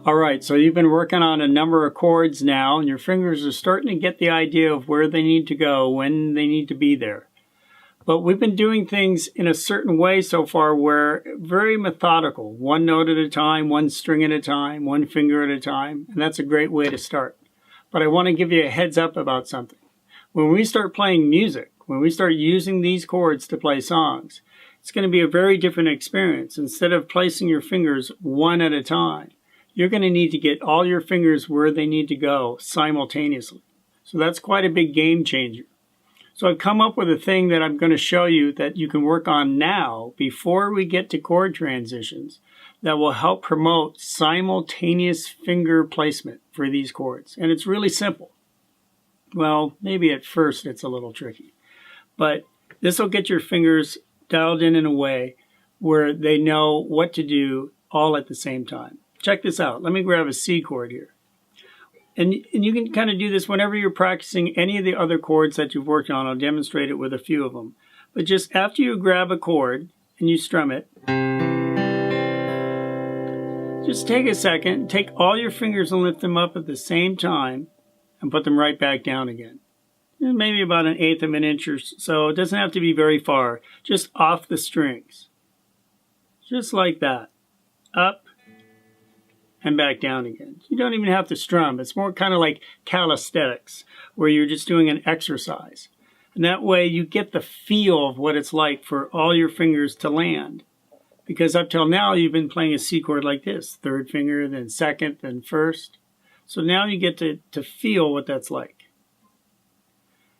All right, so you've been working on a number of chords now, and your fingers are starting to get the idea of where they need to go, when they need to be there. But we've been doing things in a certain way so far where very methodical, one note at a time, one string at a time, one finger at a time, and that's a great way to start. But I want to give you a heads up about something. When we start playing music, when we start using these chords to play songs, it's going to be a very different experience. Instead of placing your fingers one at a time, you're going to need to get all your fingers where they need to go simultaneously. So that's quite a big game changer. So I've come up with a thing that I'm going to show you that you can work on now before we get to chord transitions that will help promote simultaneous finger placement for these chords. And it's really simple. Well, maybe at first it's a little tricky, but this will get your fingers dialed in a way where they know what to do all at the same time. Check this out. Let me grab a C chord here. And you can kind of do this whenever you're practicing any of the other chords that you've worked on. I'll demonstrate it with a few of them. But just after you grab a chord and you strum it, just take a second, take all your fingers and lift them up at the same time and put them right back down again. And maybe about 1/8 of an inch or so. It doesn't have to be very far, just off the strings. Just like that. Up and back down again. You don't even have to strum. It's more kind of like calisthenics, where you're just doing an exercise. And that way you get the feel of what it's like for all your fingers to land. Because up till now you've been playing a C chord like this. Third finger, then second, then first. So now you get to feel what that's like.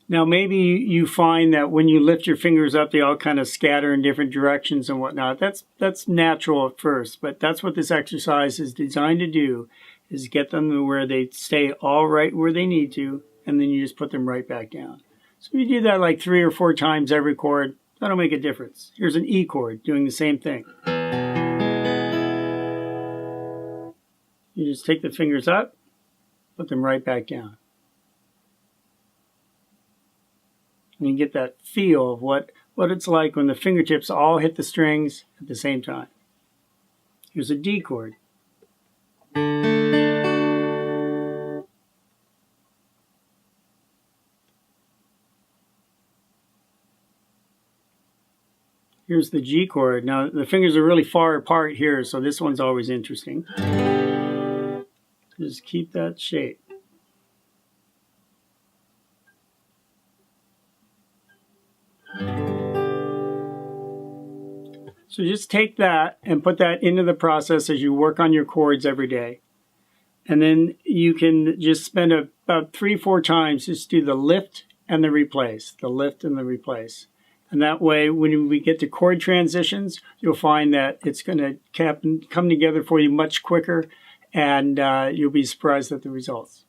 Now maybe you find that when you lift your fingers up, they all kind of scatter in different directions and whatnot. That's natural at first, but that's what this exercise is designed to do, is get them to where they stay all right where they need to, and then you just put them right back down. So if you do that like 3 or 4 times every chord, that'll make a difference. Here's an E chord doing the same thing. You just take the fingers up, put them right back down. And you get that feel of what it's like when the fingertips all hit the strings at the same time. Here's a D chord. Here's the G chord. Now the fingers are really far apart here, so this one's always interesting. Just keep that shape. So just take that and put that into the process as you work on your chords every day. And then you can just spend about 3-4 times, just do the lift and the replace, the lift and the replace. And that way, when we get to chord transitions, you'll find that it's going to come together for you much quicker, and you'll be surprised at the results.